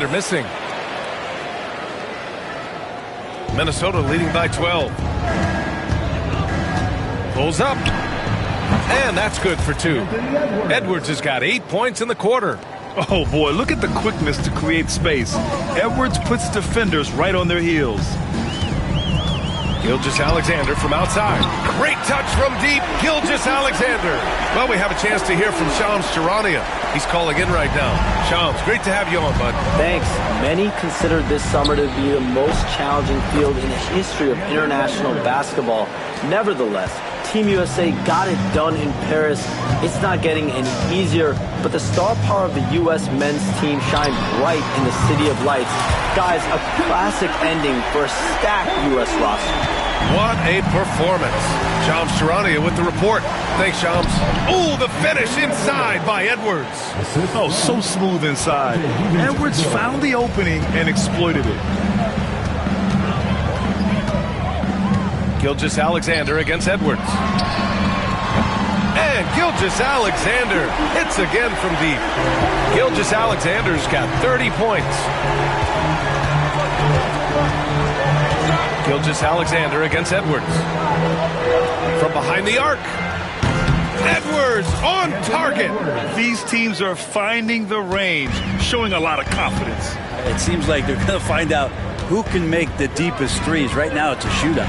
Alexander missing. Minnesota leading by 12. Pulls up. And that's good for 2. Edwards has got 8 points in the quarter. Oh, boy, look at the quickness to create space. Edwards puts defenders right on their heels. Gilgeous-Alexander from outside. Great touch from deep. Gilgeous-Alexander. Well, we have a chance to hear from Shams Charania. He's calling in right now. Shams, great to have you on, bud. Thanks. Many consider this summer to be the most challenging field in the history of international basketball. Nevertheless, Team USA got it done in Paris. It's not getting any easier, but the star power of the U.S. men's team shined bright in the City of Lights. Guys, a classic ending for a stacked U.S. roster. What a performance. Shams Charania with the report. Thanks, Shams. Oh, the finish inside by Edwards. Oh, so smooth inside. Edwards found the opening and exploited it. Gilgeous-Alexander against Edwards. And Gilgeous-Alexander hits again from deep. Gilgeous-Alexander's got 30 points. Gilgeous-Alexander against Edwards. From behind the arc. Edwards on target. These teams are finding the range, showing a lot of confidence. It seems like they're going to find out who can make the deepest threes. Right now, it's a shootout.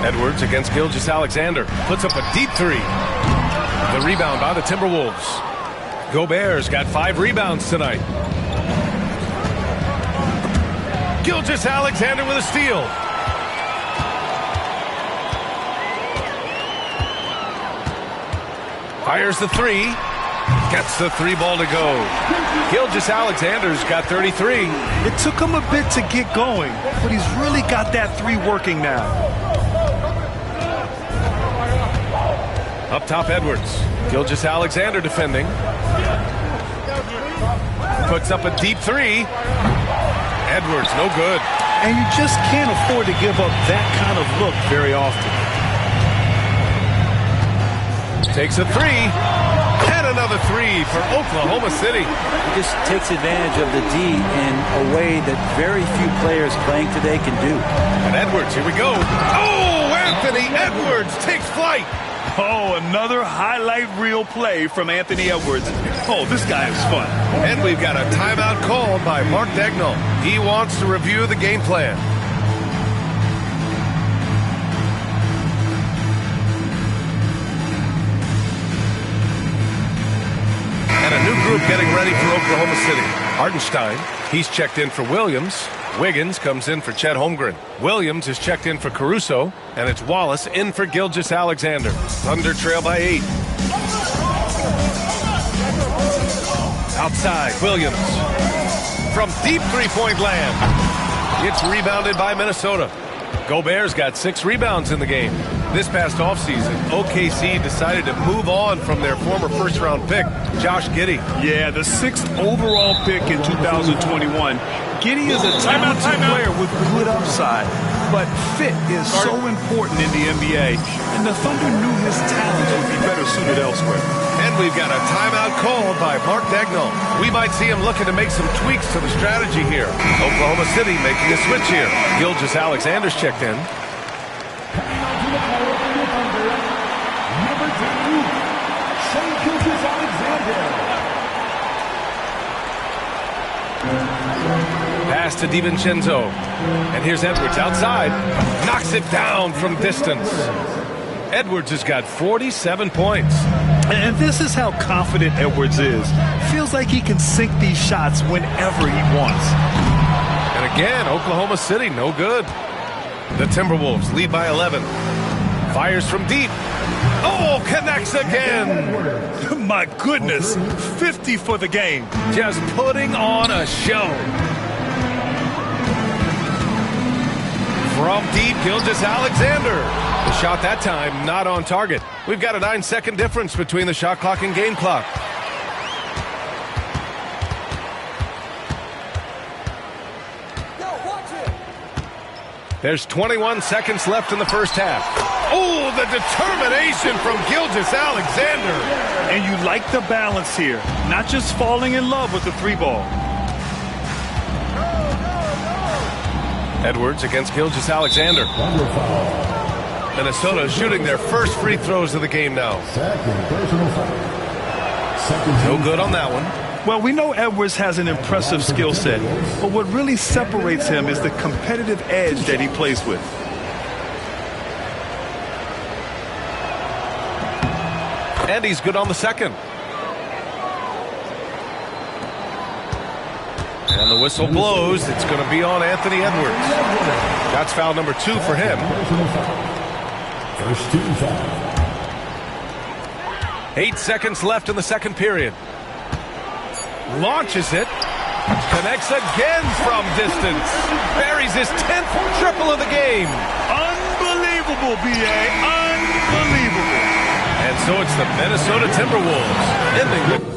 Edwards against Gilgeous-Alexander. Puts up a deep 3. The rebound by the Timberwolves. Gobert's got 5 rebounds tonight. Gilgeous-Alexander with a steal. Fires the 3. Gets the 3 ball to go. Gilgeous-Alexander's got 33. It took him a bit to get going, but he's really got that 3 working now. Up top, Edwards. Gilgeous-Alexander defending. Puts up a deep 3. Edwards, no good. And you just can't afford to give up that kind of look very often. Takes a 3. And another 3 for Oklahoma City. He just takes advantage of the D in a way that very few players playing today can do. And Edwards, here we go. Oh, Anthony Edwards takes flight. Oh, another highlight reel play from Anthony Edwards. Oh, this guy is fun. And we've got a timeout called by Mark Dagnall. He wants to review the game plan. And a new group getting ready for Oklahoma City. Hartenstein, he's checked in for Williams. Wiggins comes in for Chet Holmgren. Williams is checked in for Caruso. And it's Wallace in for Gilgeous-Alexander. Thunder trail by 8. Outside, Williams. From deep three-point land. It's rebounded by Minnesota. Gobert's got 6 rebounds in the game. This past offseason, OKC decided to move on from their former first-round pick, Josh Giddey. Yeah, the 6th overall pick in 2021. Giddey is a talented player with good upside, but fit is so important in the NBA, and the Thunder knew his talents would be better suited elsewhere. And we've got a timeout called by Mark Dagnall. We might see him looking to make some tweaks to the strategy here. Oklahoma City making a switch here. Gilgeous-Alexander's checked in. Pass to DiVincenzo. And here's Edwards outside. Knocks it down from distance. Edwards has got 47 points. And this is how confident Edwards is. Feels like he can sink these shots whenever he wants. And again, Oklahoma City, no good. The Timberwolves lead by 11. Fires from deep. Oh, connects again. My goodness, 50 for the game. Just putting on a show. From deep, Gilgeous-Alexander. The shot that time not on target. We've got a 9-second difference between the shot clock and game clock. There's 21 seconds left in the first half. Oh, the determination from Gilgeous-Alexander. And you like the balance here, not just falling in love with the three ball. Edwards against Gilgeous-Alexander. Minnesota shooting their first free throws of the game now. No good on that one. Well, we know Edwards has an impressive skill set, but what really separates him is the competitive edge that he plays with. And he's good on the second. And the whistle blows. It's going to be on Anthony Edwards. That's foul number 2 for him. First team foul. 8 seconds left in the second period. Launches it. Connects again from distance. Buries his 10th triple of the game. Unbelievable, B.A. Unbelievable. And so it's the Minnesota Timberwolves ending the...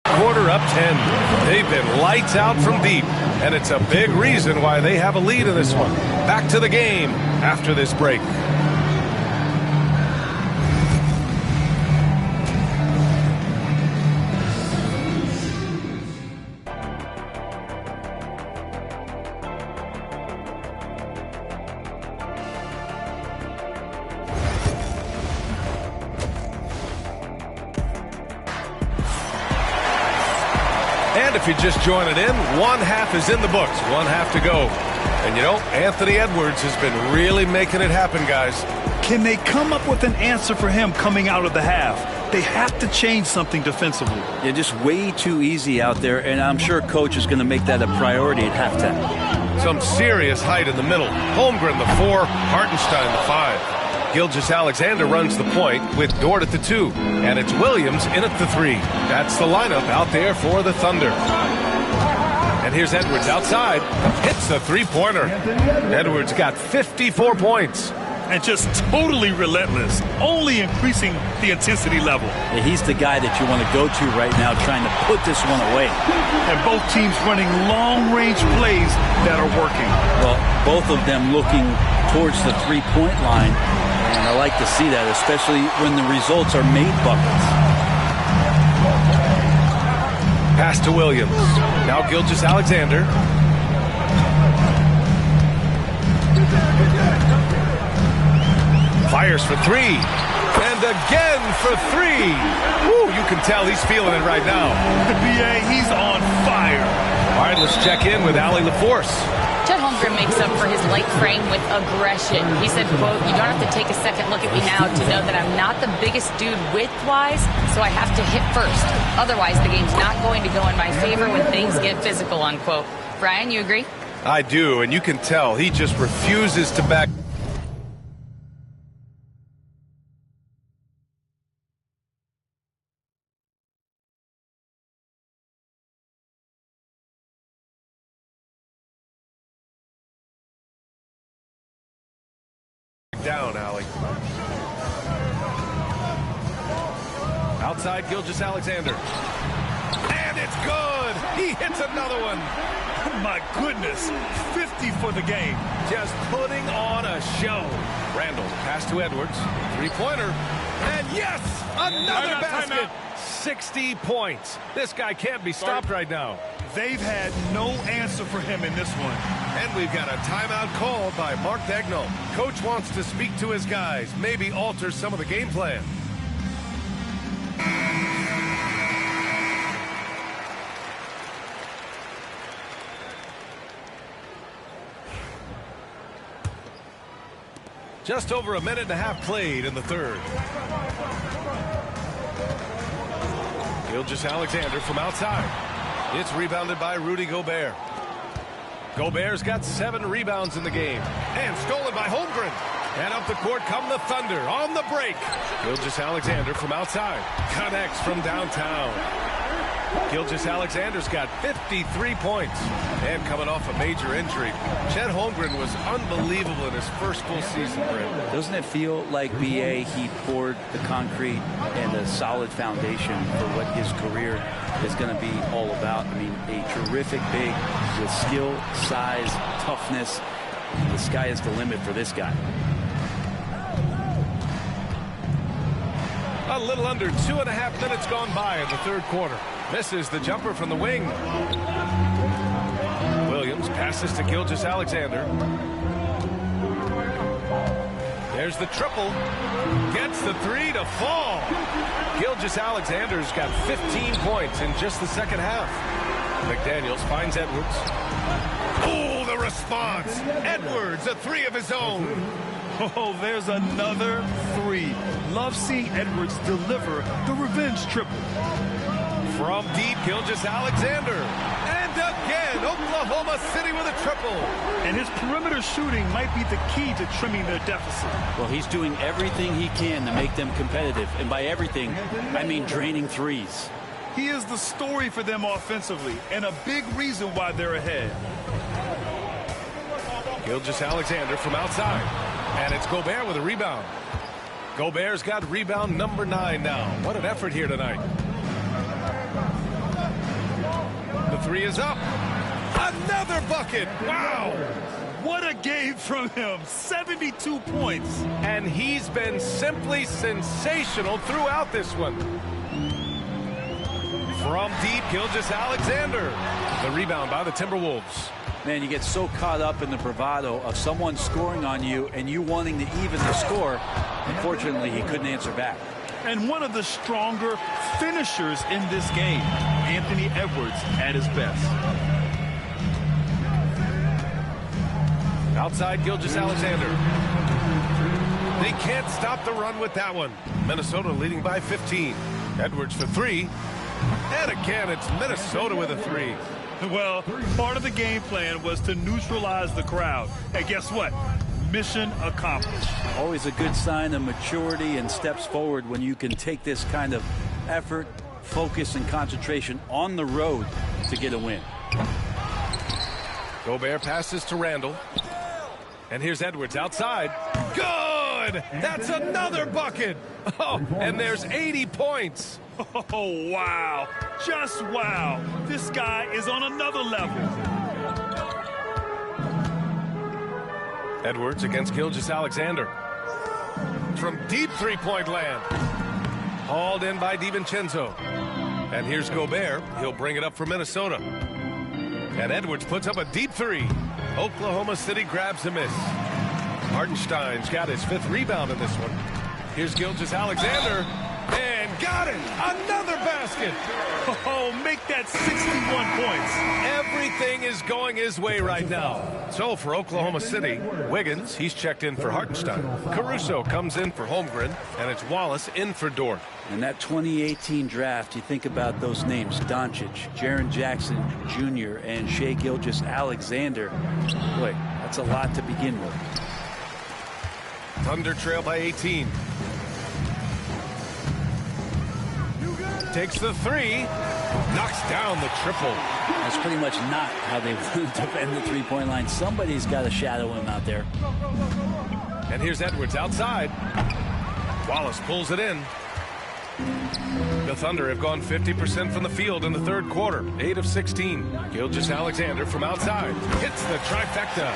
Quarter up 10. They've been lights out from deep, and it's a big reason why they have a lead in this one. Back to the game after this break. And if you're just joining in, one half is in the books, one half to go. And you know, Anthony Edwards has been really making it happen, guys. Can they come up with an answer for him coming out of the half? They have to change something defensively. Yeah, just way too easy out there, and I'm sure coach is going to make that a priority at halftime. Some serious height in the middle. Holmgren the 4, Hartenstein the 5. Gilgeous-Alexander runs the point with Dort at the 2, and it's Williams in at the 3. That's the lineup out there for the Thunder. And here's Edwards outside. Hits the three-pointer. Edwards got 54 points. And just totally relentless, only increasing the intensity level. Yeah, he's the guy that you want to go to right now, trying to put this one away. And both teams running long-range plays that are working. Well, both of them looking towards the three-point line. And I like to see that, especially when the results are made buckets. Pass to Williams. Now Gilgeous-Alexander. Fires for 3. And again for 3. Woo, you can tell he's feeling it right now. The BA, he's on fire. All right, let's check in with Allie LaForce. Chet Holmgren makes up for his light frame with aggression. He said, quote, "You don't have to take a second look at me now to know that I'm not the biggest dude width-wise, so I have to hit first. Otherwise, the game's not going to go in my favor when things get physical," unquote. Brian, you agree? I do, and you can tell he just refuses to back. Down, Allie. Outside Gilgeous-Alexander. And it's good. He hits another one. My goodness, 50 for the game. Just putting on a show. Randall, pass to Edwards. Three-pointer. And yes, another basket. 60 points. This guy can't be stopped right now. They've had no answer for him in this one. And we've got a timeout called by Mark Daigneault. Coach wants to speak to his guys, maybe alter some of the game plan. Just over a minute and a half played in the third. Gilgeous-Alexander from outside. It's rebounded by Rudy Gobert. Gobert's got 7 rebounds in the game. And stolen by Holmgren. And up the court come the Thunder on the break. Gilgeous-Alexander from outside. Connects from downtown. Gilgeous-Alexander's got 53 points. And coming off a major injury, Chet Holmgren was unbelievable in his first full season for him. Doesn't it feel like BA, he poured the concrete and a solid foundation for what his career is going to be all about? I mean, a terrific big with skill, size, toughness. The sky is the limit for this guy. A little under 2.5 minutes gone by in the third quarter. Misses the jumper from the wing. Williams passes to Gilgeous-Alexander. There's the triple. Gets the 3 to fall. Gilgeous-Alexander's got 15 points in just the second half. McDaniels finds Edwards. Oh, the response. Edwards, a 3 of his own. Oh, there's another 3. Love seeing Edwards deliver the revenge triple. From deep, Gilgeous-Alexander. And again, Oklahoma City with a triple. And his perimeter shooting might be the key to trimming their deficit. Well, he's doing everything he can to make them competitive. And by everything, I mean draining threes. He is the story for them offensively and a big reason why they're ahead. Gilgeous-Alexander from outside. And it's Gobert with a rebound. Gobert's got rebound number 9 now. What an effort here tonight. The 3 is up. Another bucket. Wow. What a game from him. 72 points. And he's been simply sensational throughout this one. From deep, Gilgeous-Alexander. The rebound by the Timberwolves. Man, you get so caught up in the bravado of someone scoring on you and you wanting to even the score. Unfortunately, he couldn't answer back. And one of the stronger finishers in this game, Anthony Edwards at his best. Outside, Gilgeous-Alexander. They can't stop the run with that one. Minnesota leading by 15. Edwards for 3. And again, it's Minnesota with a 3. Well, part of the game plan was to neutralize the crowd. And guess what? Mission accomplished. Always a good sign of maturity and steps forward when you can take this kind of effort, focus, and concentration on the road to get a win. Gobert passes to Randall. And here's Edwards outside. Good! That's another bucket! Oh, and there's 80 points. Oh, wow. Just wow. This guy is on another level. Edwards against Gilgeous-Alexander. From deep three-point land. Hauled in by DiVincenzo. And here's Gobert. He'll bring it up for Minnesota. And Edwards puts up a deep 3. Oklahoma City grabs a miss. Hartenstein's got his 5th rebound in this one. Here's Gilgeous-Alexander. And got it! Another basket! Oh, make that 61 points. Everything is going his way right now. So for Oklahoma City, Wiggins, he's checked in for Hartenstein. Caruso comes in for Holmgren, and it's Wallace in for Dort. In that 2018 draft, you think about those names, Doncic, Jaren Jackson Jr., and Shai Gilgeous-Alexander. Boy, that's a lot to begin with. Thunder trail by 18. Takes the 3, knocks down the triple. That's pretty much not how they want to defend the three-point line. Somebody's got to shadow him out there. And here's Edwards outside. Wallace pulls it in. The Thunder have gone 50% from the field in the third quarter, 8 of 16. Gilgeous-Alexander from outside hits the trifecta.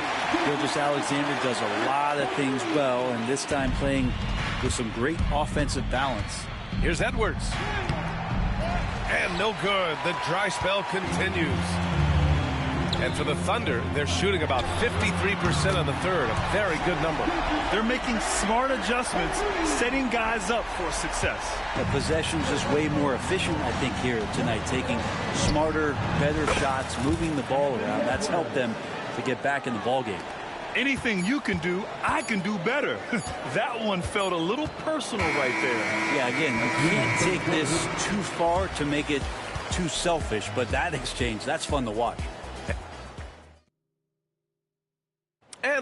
Gilgeous-Alexander does a lot of things well, and this time playing with some great offensive balance. Here's Edwards. And no good. The dry spell continues. And for the Thunder, they're shooting about 53% on the third. A very good number. They're making smart adjustments, setting guys up for success. The possession's just way more efficient, I think, here tonight. Taking smarter, better shots, moving the ball around. That's helped them to get back in the ballgame. Anything you can do, I can do better. That one felt a little personal right there. Yeah, again, you can't take this too far to make it too selfish, but that exchange, that's fun to watch.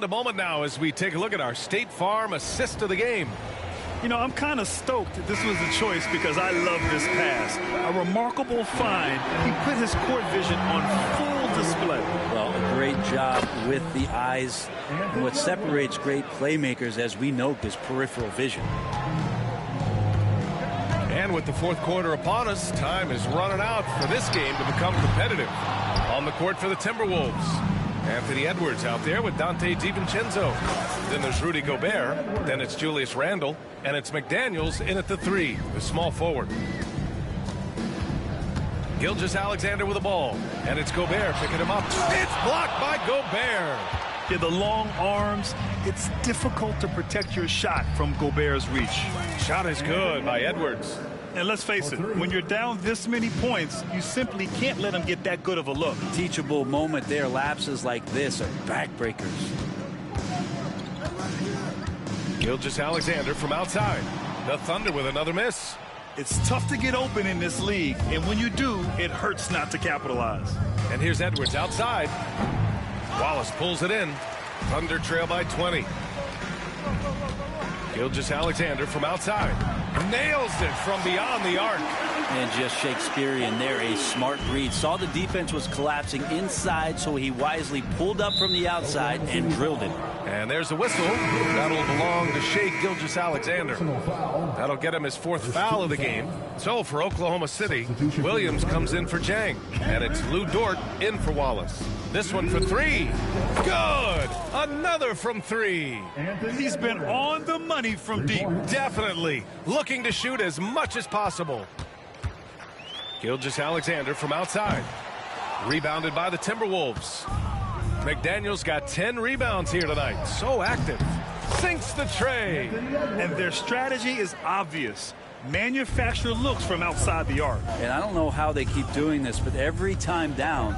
And a moment now as we take a look at our State Farm assist of the game. You know, I'm kind of stoked that this was a choice because I love this pass. A remarkable find. He put his court vision on full display. Well, a great job with the eyes. And what separates great playmakers, as we know, is peripheral vision. And with the fourth quarter upon us, time is running out for this game to become competitive. On the court for the Timberwolves, Anthony Edwards out there with Dante DiVincenzo. Then there's Rudy Gobert. Then it's Julius Randle. And it's McDaniels in at the 3, the small forward. Gilgeous-Alexander with the ball. And it's Gobert picking him up. It's blocked by Gobert. Yeah, the long arms, it's difficult to protect your shot from Gobert's reach. Shot is good by Edwards. And let's face it, when you're down this many points, you simply can't let him get that good of a look. Teachable moment there. Lapses like this are backbreakers. Gilgeous-Alexander from outside. The Thunder with another miss. It's tough to get open in this league, and when you do, it hurts not to capitalize. And here's Edwards outside. Wallace pulls it in. Thunder trail by 20. Gilgeous-Alexander from outside. Nails it from beyond the arc. And just Shakespearean there, a smart read. Saw the defense was collapsing inside, so he wisely pulled up from the outside and drilled it. And there's a whistle. That'll belong to Shai Gilgeous-Alexander. That'll get him his 4th foul of the game. So for Oklahoma City, Williams comes in for Jang. And it's Lou Dort in for Wallace. This one for 3. Good! Another from 3. He's been on the money from deep. Definitely. Looking to shoot as much as possible. Gilgeous-Alexander from outside. Rebounded by the Timberwolves. McDaniels got 10 rebounds here tonight. So active. Sinks the tray. And their strategy is obvious. Manufacture looks from outside the arc. And I don't know how they keep doing this, but every time down,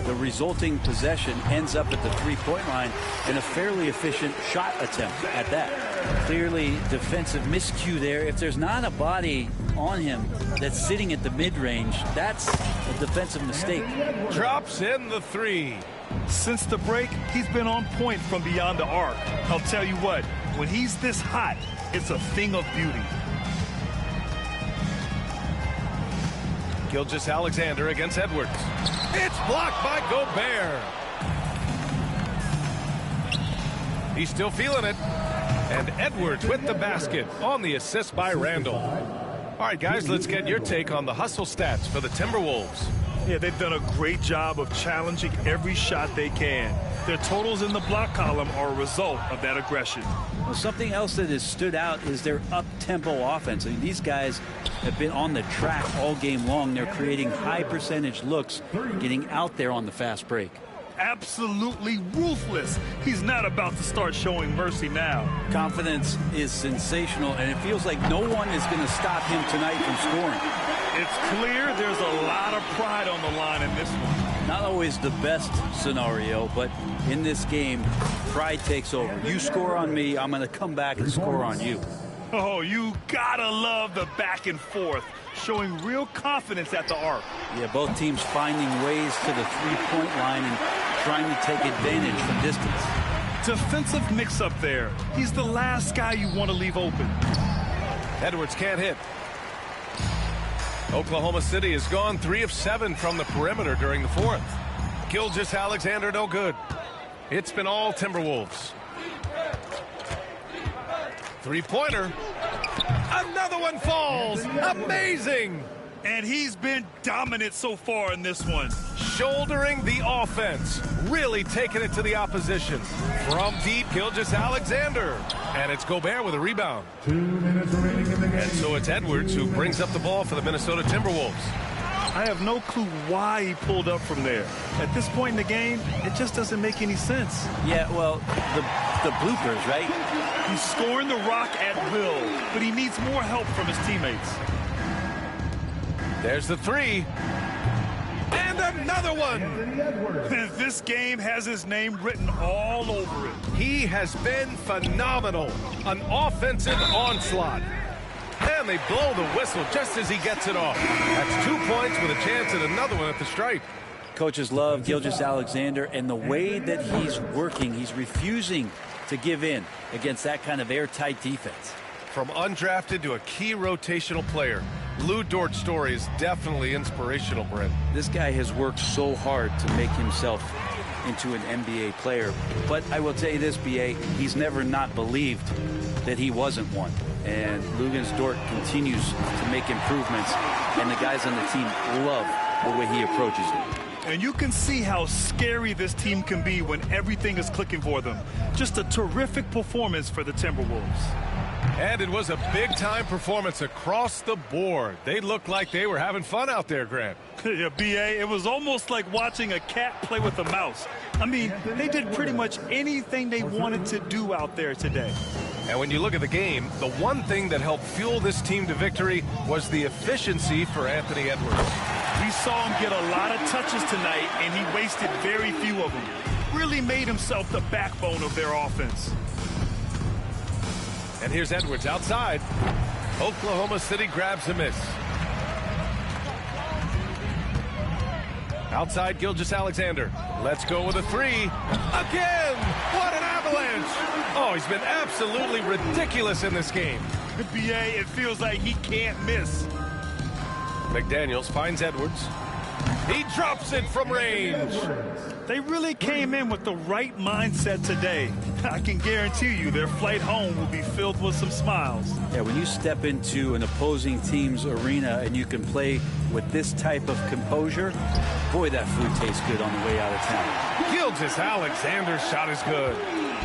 the resulting possession ends up at the three-point line in a fairly efficient shot attempt at that. Clearly defensive miscue there. If there's not a body on him that's sitting at the mid-range, that's a defensive mistake. Drops in the 3. Since the break, he's been on point from beyond the arc. I'll tell you what, when he's this hot, it's a thing of beauty. Gilgeous-Alexander against Edwards. It's blocked by Gobert. He's still feeling it. And Edwards with the basket on the assist by Randle. All right, guys, let's get your take on the hustle stats for the Timberwolves. Yeah, they've done a great job of challenging every shot they can. Their totals in the block column are a result of that aggression. Well, something else that has stood out is their up-tempo offense. I mean, these guys have been on the track all game long. They're creating high-percentage looks, getting out there on the fast break. Absolutely ruthless. He's not about to start showing mercy now. Confidence is sensational, and it feels like no one is going to stop him tonight from scoring. It's clear there's a lot of pride on the line in this one. Not always the best scenario, but in this game, pride takes over. You score on me, I'm going to come back and score on you. Oh, you gotta love the back and forth, showing real confidence at the arc. Yeah, both teams finding ways to the three-point line and trying to take advantage from distance. Defensive mix-up there. He's the last guy you want to leave open. Edwards can't hit. Oklahoma City has gone 3 of 7 from the perimeter during the 4th. Gilgeous-Alexander no good. It's been all Timberwolves. Three-pointer. Another one falls. Amazing. And he's been dominant so far in this one. Shouldering the offense. Really taking it to the opposition. From deep, Gilgeous-Alexander. And it's Gobert with a rebound. 2 minutes remaining in the game. And so it's Edwards who brings up the ball for the Minnesota Timberwolves. I have no clue why he pulled up from there. At this point in the game, it just doesn't make any sense. Yeah, well, the bloopers, right? He's scoring the rock at will, but he needs more help from his teammates. There's the 3. And another one. And this game has his name written all over it. He has been phenomenal. An offensive onslaught. And they blow the whistle just as he gets it off. That's 2 points with a chance at another one at the stripe. coaches love Gilgeous-Alexander, and the way that he's working, he's refusing to give in against that kind of airtight defense. From undrafted to a key rotational player, Lou Dort's story is definitely inspirational, Brent. This guy has worked so hard to make himself into an NBA player. But I will tell you this, B.A., he's never not believed that he wasn't one. And Luguentz Dort continues to make improvements, and the guys on the team love the way he approaches it. And you can see how scary this team can be when everything is clicking for them. Just a terrific performance for the Timberwolves. And it was a big-time performance across the board. They looked like they were having fun out there, Grant. Yeah, B.A., it was almost like watching a cat play with a mouse. I mean, they did pretty much anything they wanted to do out there today. And when you look at the game, the one thing that helped fuel this team to victory was the efficiency for Anthony Edwards. We saw him get a lot of touches tonight, and he wasted very few of them. Really made himself the backbone of their offense. And here's Edwards outside. Oklahoma City grabs a miss. Outside Gilgeous-Alexander. Let's go with a three. Again! What an avalanche! Oh, he's been absolutely ridiculous in this game. B.A., it feels like he can't miss. McDaniels finds Edwards. He drops it from range. They really came in with the right mindset today. I can guarantee you their flight home will be filled with some smiles. Yeah, when you step into an opposing team's arena and you can play with this type of composure, boy, that food tastes good on the way out of town. Gilgeous-Alexander's shot is good.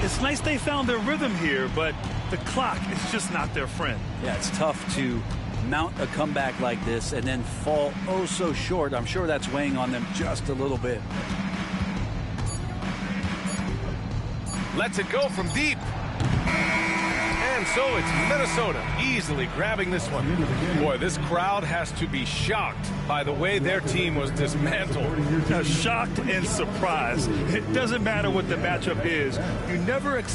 It's nice they found their rhythm here, but the clock is just not their friend. Yeah, it's tough to mount a comeback like this and then fall oh so short. I'm sure that's weighing on them just a little bit. Lets it go from deep. And so it's Minnesota easily grabbing this one. Boy, this crowd has to be shocked by the way their team was dismantled. Shocked and surprised. It doesn't matter what the matchup is. You never expect